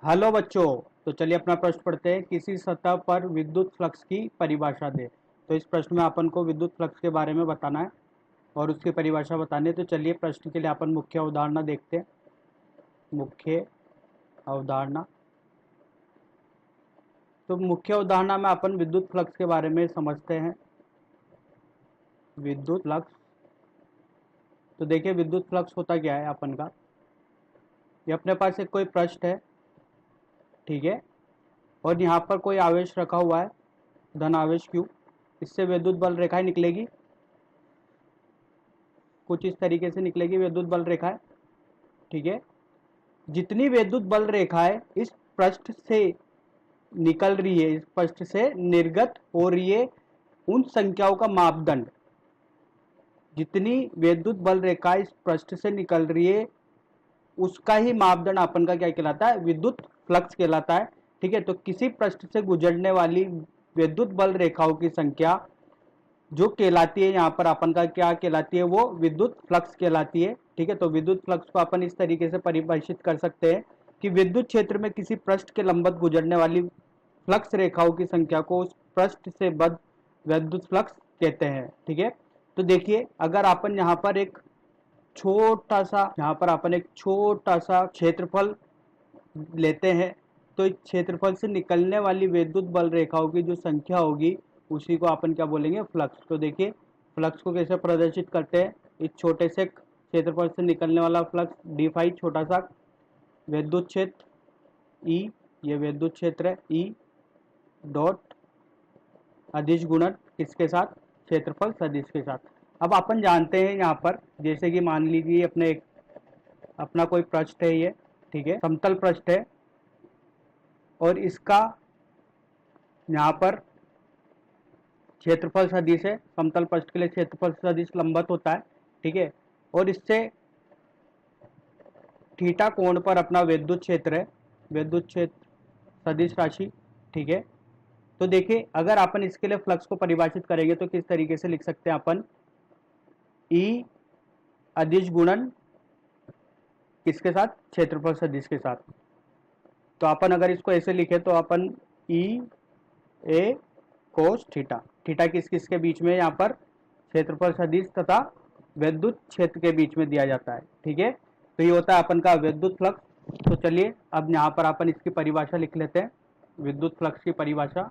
Hello बच्चों। तो चलिए अपना प्रश्न पढ़ते हैं। किसी सतह पर विद्युत फ्लक्स की परिभाषा दे। तो इस प्रश्न में अपन को विद्युत फ्लक्स के बारे में बताना है और उसकी परिभाषा बतानी है। तो चलिए प्रश्न के लिए अपन मुख्य अवधारणा देखते हैं। मुख्य अवधारणा। तो मुख्य अवधारणा में अपन विद्युत फ्लक्स के बारे में समझते हैं। विद्युत फ्लक्स। तो देखिए विद्युत फ्लक्स होता क्या है अपन का। ये अपने पास एक कोई पृष्ठ है, ठीक है, और यहाँ पर कोई आवेश रखा हुआ है, धन आवेश Q। इससे विद्युत बल रेखाएं निकलेगी, कुछ इस तरीके से निकलेगी विद्युत बल रेखाएं, ठीक है। जितनी विद्युत बल रेखाएं इस पृष्ठ से निकल रही है, इस पृष्ठ से निर्गत हो रही है, उन संख्याओं का मापदंड। जितनी विद्युत बल रेखाएं इस पृष्ठ से निकल रही है उसका ही मापदंड अपन का क्या कहलाता है, विद्युत फ्लक्स कहलाता है, ठीक है। तो किसी पृष्ठ से गुजरने वाली विद्युत बल रेखाओं की संख्या जो कहलाती है, यहाँ पर अपन का क्या कहलाती है, वो विद्युत फ्लक्स कहलाती है, ठीक है। तो विद्युत फ्लक्स को अपन इस तरीके से परिभाषित कर सकते हैं कि विद्युत क्षेत्र में किसी पृष्ठ के लंबवत गुजरने वाली फ्लक्स रेखाओं की संख्या को उस पृष्ठ से बद्ध विद्युत फ्लक्स कहते हैं, ठीक है। तो देखिए अगर अपन यहाँ पर एक छोटा सा क्षेत्रफल लेते हैं, तो इस क्षेत्रफल से निकलने वाली विद्युत बल रेखाओं की जो संख्या होगी उसी को अपन क्या बोलेंगे, फ्लक्स। तो देखिए फ्लक्स को कैसे प्रदर्शित करते हैं। इस छोटे से क्षेत्रफल से निकलने वाला फ्लक्स डी फाई, छोटा सा विद्युत क्षेत्र ई, ये विद्युत क्षेत्र है ई डॉट अदिश गुणन किसके साथ, क्षेत्रफल सदिश के साथ। अब अपन जानते हैं यहाँ पर, जैसे कि मान लीजिए अपना कोई पृष्ठ है ये, ठीक है, समतल पृष्ठ है और इसका यहाँ पर क्षेत्रफल सदिश है। समतल पृष्ठ के लिए क्षेत्रफल सदिश लंबवत होता है, ठीक है। और इससे थीटा कोण पर अपना विद्युत क्षेत्र है, विद्युत क्षेत्र सदिश राशि, ठीक है। तो देखिए अगर अपन इसके लिए फ्लक्स को परिभाषित करेंगे तो किस तरीके से लिख सकते हैं अपन, ई अदिश गुणन किसके साथ, क्षेत्रफल सदिश के साथ। तो अपन अगर इसको ऐसे लिखे तो अपन ई ए कोस थीटा, थीटा किस किस के बीच में, यहाँ पर क्षेत्रफल सदिश तथा विद्युत क्षेत्र के बीच में दिया जाता है, ठीक है। तो ये होता है अपन का विद्युत फ्लक्स। तो चलिए अब यहाँ पर अपन इसकी परिभाषा लिख लेते हैं, विद्युत फ्लक्स की परिभाषा।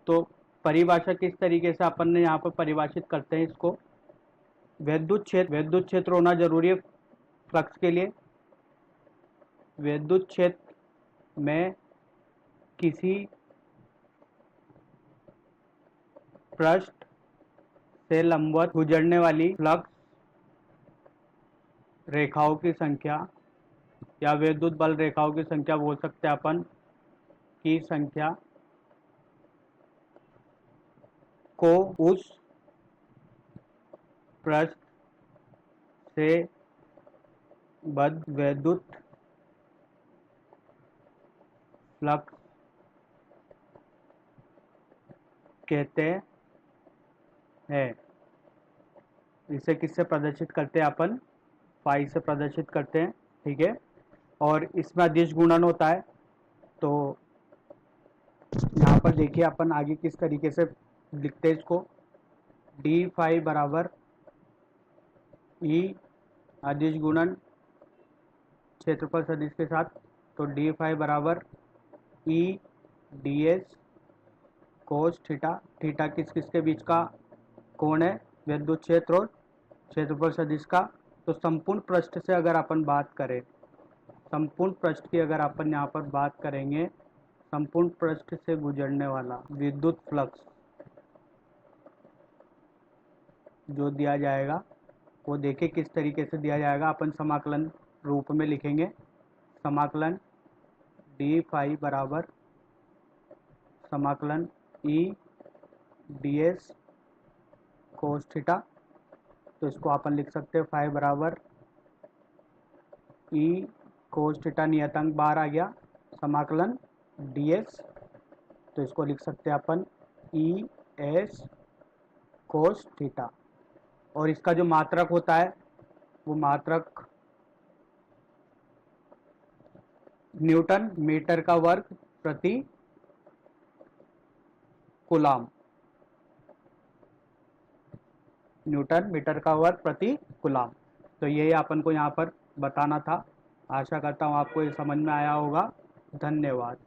तो परिभाषा किस तरीके से अपन ने यहाँ पर परिभाषित करते हैं इसको, विद्युत क्षेत्र होना जरूरी है फ्लक्स के लिए। विद्युत क्षेत्र में किसी पृष्ठ से लंबवत गुजरने वाली फ्लक्स रेखाओं की संख्या या विद्युत बल रेखाओं की संख्या बोल सकते हैं अपन, की संख्या को उस पृष्ठ से बद्ध विद्युत फ्लक्स कहते हैं। इसे किससे प्रदर्शित करते हैं अपन, फाई से प्रदर्शित करते हैं, ठीक है। और इसमें अदिश गुणन होता है। तो यहाँ पर देखिए अपन आगे किस तरीके से लिखते हैं इसको, डी फाई बराबर ई अदिश गुणन क्षेत्रफल सदिश के साथ। तो डी फाई बराबर E D S cos theta, theta किस किस के बीच का कोण है, विद्युत क्षेत्र और क्षेत्रफल सदिश का। तो संपूर्ण पृष्ठ से अगर अपन बात करें, संपूर्ण पृष्ठ की अगर अपन यहाँ पर बात करेंगे, संपूर्ण पृष्ठ से गुजरने वाला विद्युत फ्लक्स जो दिया जाएगा वो देखिए किस तरीके से दिया जाएगा। अपन समाकलन रूप में लिखेंगे, समाकलन डी फाई बराबर समाकलन E D S cos theta. तो इसको अपन लिख सकते हैं फाई बराबर ई कोस थीटा, नियतांक बार आ गया, समाकलन डी एस। तो इसको लिख सकते हैं अपन ई एस कोस थीटा। और इसका जो मात्रक होता है वो मात्रक न्यूटन मीटर का वर्ग प्रति कूलाम। न्यूटन मीटर का वर्ग प्रति कूलाम। तो यही अपन को यहाँ पर बताना था। आशा करता हूँ आपको ये समझ में आया होगा। धन्यवाद।